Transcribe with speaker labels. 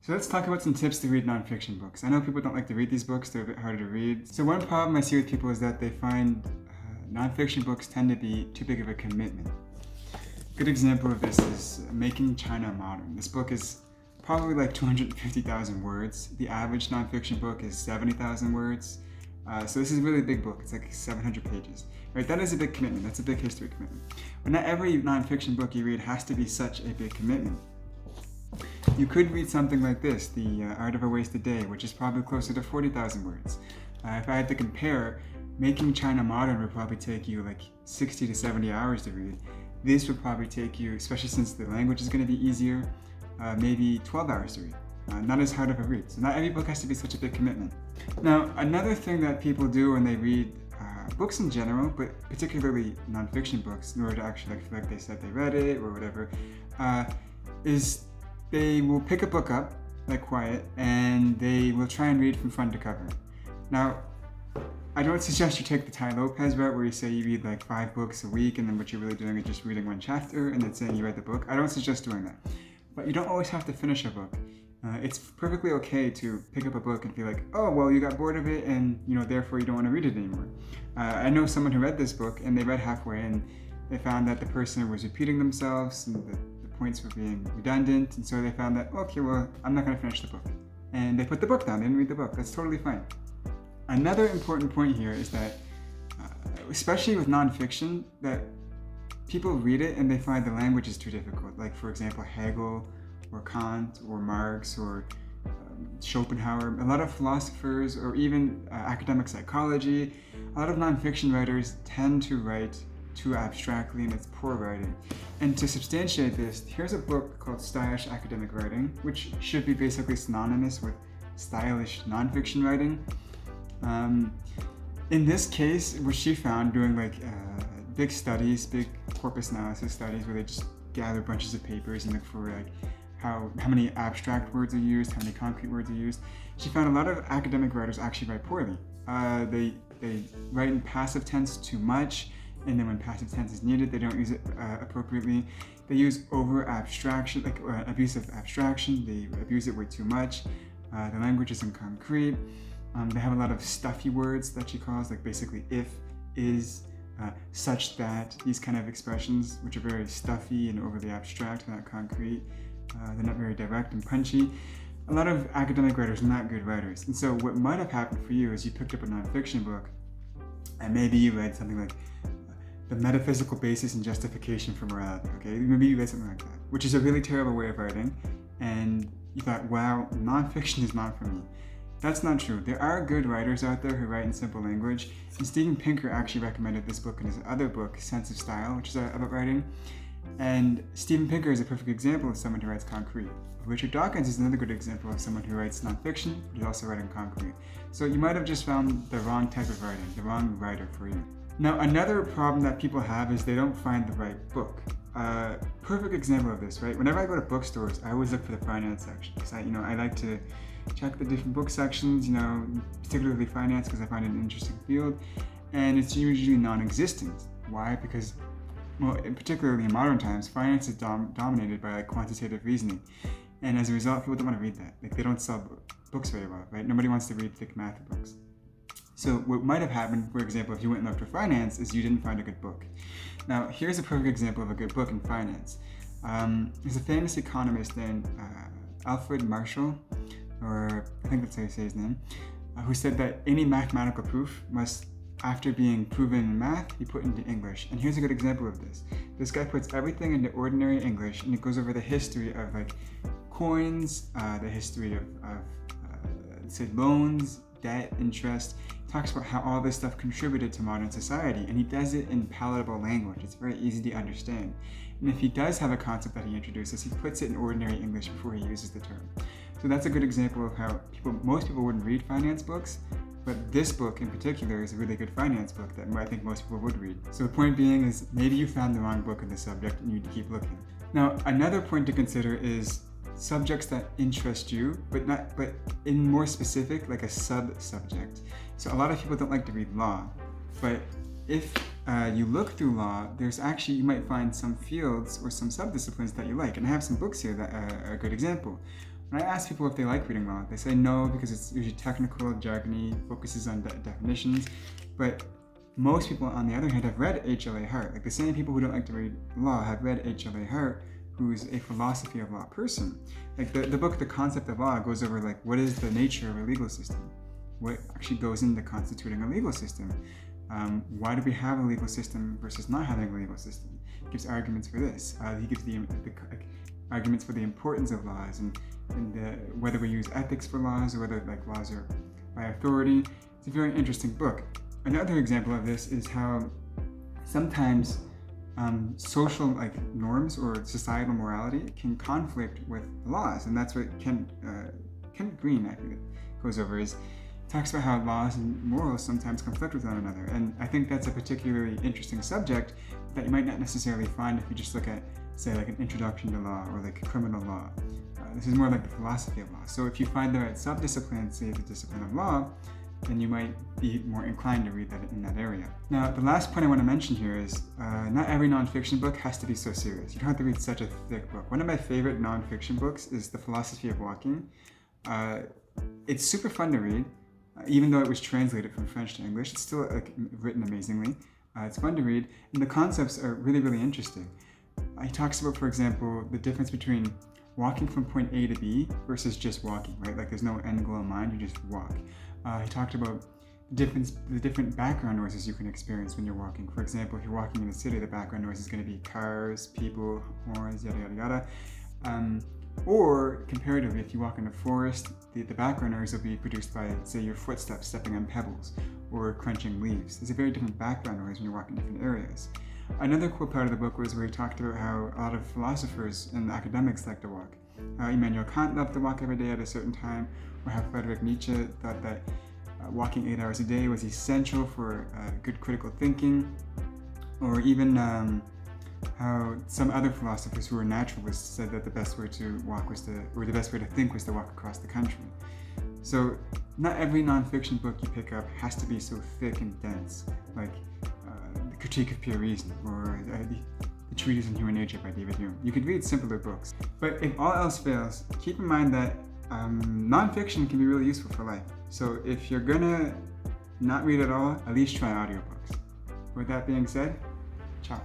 Speaker 1: So let's talk about some tips to read nonfiction books. I know people don't like to read these books, they're a bit harder to read. So one problem I see with people is that they find nonfiction books tend to be too big of a commitment. A good example of this is Making China Modern. This book is probably like 250,000 words. The average nonfiction book is 70,000 words. So this is a really big book. It's like 700 pages. Right? That is a big commitment. That's a big history commitment. But not every nonfiction book you read has to be such a big commitment. You could read something like this, The Art of a Wasted Day, which is probably closer to 40,000 words. If I had to compare, Making China Modern would probably take you like 60 to 70 hours to read. This would probably take you, especially since the language is going to be easier, maybe 12 hours to read. Not as hard of a read. So not every book has to be such a big commitment. Now, another thing that people do when they read books in general, but particularly nonfiction books, in order to actually feel like they said they read it or whatever, is they will pick a book up, like quiet, and they will try and read from front to cover. Now, I don't suggest you take the Tai Lopez route where you say you read like 5 books a week and then what you're really doing is just reading one chapter and then saying you read the book. I don't suggest doing that. But you don't always have to finish a book. It's perfectly okay to pick up a book and feel like, oh, well, you got bored of it and, therefore you don't want to read it anymore. I know someone who read this book and they read halfway and they found that the person was repeating themselves and the points were being redundant, and so they found that, okay, well, I'm not going to finish the book. And they put the book down, they didn't read the book. That's totally fine. Another important point here is that, especially with nonfiction, that people read it and they find the language is too difficult. Like, for example, Hegel or Kant or Marx or Schopenhauer, a lot of philosophers or even academic psychology, a lot of nonfiction writers tend to write too abstractly and it's poor writing. And to substantiate this, here's a book called Stylish Academic Writing, which should be basically synonymous with stylish nonfiction writing. In this case, what she found doing big studies, big corpus analysis studies where they just gather bunches of papers and look for how many abstract words are used, how many concrete words are used. She found a lot of academic writers actually write poorly. They write in passive tense too much, and then when passive tense is needed, they don't use it appropriately. They use over-abstraction, abusive abstraction. They abuse it way too much. The language isn't concrete. They have a lot of stuffy words that she calls, like basically if, is, such that, these kind of expressions, which are very stuffy and overly abstract, not concrete. They're not very direct and punchy. A lot of academic writers are not good writers. And so what might have happened for you is you picked up a nonfiction book and maybe you read something like The Metaphysical Basis and Justification for Morality, okay? Maybe you read something like that, which is a really terrible way of writing, and you thought, wow, nonfiction is not for me. That's not true. There are good writers out there who write in simple language, and Steven Pinker actually recommended this book in his other book, Sense of Style, which is about writing, and Steven Pinker is a perfect example of someone who writes concrete. Richard Dawkins is another good example of someone who writes nonfiction, but he's also writing concrete. So you might have just found the wrong type of writing, the wrong writer for you. Now, another problem that people have is they don't find the right book. Perfect example of this, right? Whenever I go to bookstores, I always look for the finance section because I like to check the different book sections, particularly finance because I find it an interesting field, and it's usually non-existent. Why? Because, particularly in modern times, finance is dominated by quantitative reasoning, and as a result, people don't want to read that. They don't sell books very well, right? Nobody wants to read thick math books. So what might have happened, for example, if you went and looked for finance, is you didn't find a good book. Now, here's a perfect example of a good book in finance. There's a famous economist named Alfred Marshall, or I think that's how you say his name, who said that any mathematical proof must, after being proven in math, be put into English. And here's a good example of this. This guy puts everything into ordinary English, and it goes over the history of coins, the history of say loans, debt, interest. Talks about how all this stuff contributed to modern society, and he does it in palatable language. It's very easy to understand. And if he does have a concept that he introduces, he puts it in ordinary English before he uses the term. So that's a good example of how most people wouldn't read finance books, but this book in particular is a really good finance book that I think most people would read. So the point being is maybe you found the wrong book in this subject and you need to keep looking. Now, another point to consider is subjects that interest you, but in more specific, like a sub-subject. So a lot of people don't like to read law, but if you look through law, you might find some fields or some sub-disciplines that you like. And I have some books here that are a good example. When I ask people if they like reading law, they say no because it's usually technical, jargony, focuses on definitions. But most people, on the other hand, have read H.L.A. Hart. Like the same people who don't like to read law have read H.L.A. Hart, who's a philosophy of law person. Like the book, The Concept of Law, goes over like what is the nature of a legal system, what actually goes into constituting a legal system. Why do we have a legal system versus not having a legal system? He gives arguments for this. He gives the arguments for the importance of laws and whether we use ethics for laws or whether like laws are by authority. It's a very interesting book. Another example of this is how sometimes social like norms or societal morality can conflict with laws, and that's what Ken Green, I think, goes over. Is talks about how laws and morals sometimes conflict with one another, and I think that's a particularly interesting subject that you might not necessarily find if you just look at, say, like an introduction to law or like criminal law. This is more like the philosophy of law. So if you find the right subdiscipline, say the discipline of law, then you might be more inclined to read that in that area. Now, the last point I want to mention here is not every nonfiction book has to be so serious. You don't have to read such a thick book. One of my favorite nonfiction books is The Philosophy of Walking. It's super fun to read. Even though it was translated from French to English, it's still like written amazingly. It's fun to read, and the concepts are really, really interesting. He talks about, for example, the difference between walking from point A to B versus just walking, right? Like there's no end goal in mind, you just walk. He talked about the different background noises you can experience when you're walking. For example, if you're walking in a city, the background noise is going to be cars, people, horns, yada, yada, yada. Or comparatively, if you walk in a forest, the background noise will be produced by, say, your footsteps stepping on pebbles or crunching leaves. There's a very different background noise when you're walking in different areas. Another cool part of the book was where he talked about how a lot of philosophers and academics like to walk. Immanuel Kant loved to walk every day at a certain time, or how Friedrich Nietzsche thought that walking 8 hours a day was essential for good critical thinking, or even how some other philosophers who were naturalists said that the best way to walk was the best way to think was to walk across the country. So not every nonfiction book you pick up has to be so thick and dense, like The Critique of Pure Reason or the Treatise on Human Nature by David Hume. You could read simpler books. But if all else fails, keep in mind that nonfiction can be really useful for life. So if you're gonna not read at all, at least try audiobooks. With that being said, ciao.